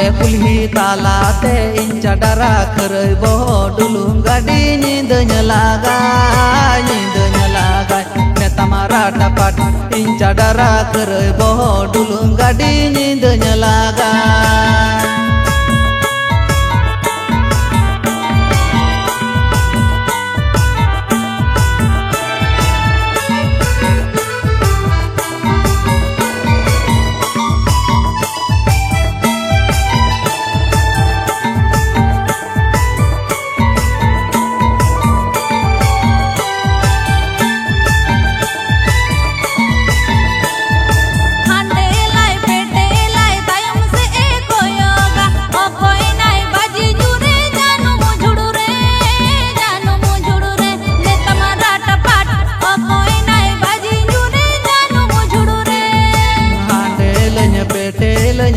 Ape kulhi talate inca dara keroi boho dulung gadi nyindenya lagai neta mara dapat inca dara keroi boho dulung gadi nyindenya lagai.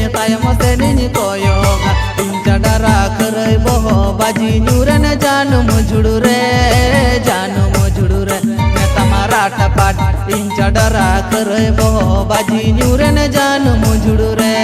Tayam senini koyoga inca dara keroi boho baji nyuren janu mujudure neta marata pat inca dara keroi boho baji nyuren janu mujudure.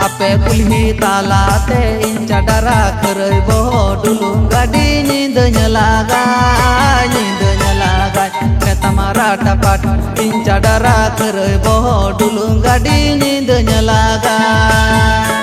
Ape kulhi talate inca dara keroi boho dulung gadi nyindenya lagai neta mara dapat inca dara keroi boho dulung gadi nyindenya lagai.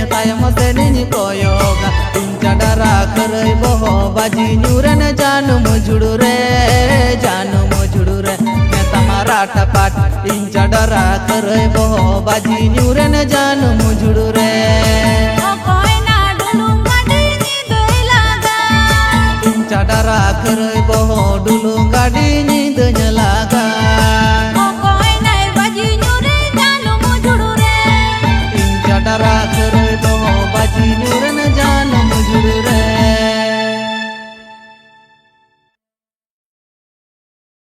Tayam senini koyoga inca dara keroi boho baji nyuren janu mujudure neta marata pat inca dara keroi boho baji nyuren janu mujudure. Inca dara keroi boho dulung gadi nyindenya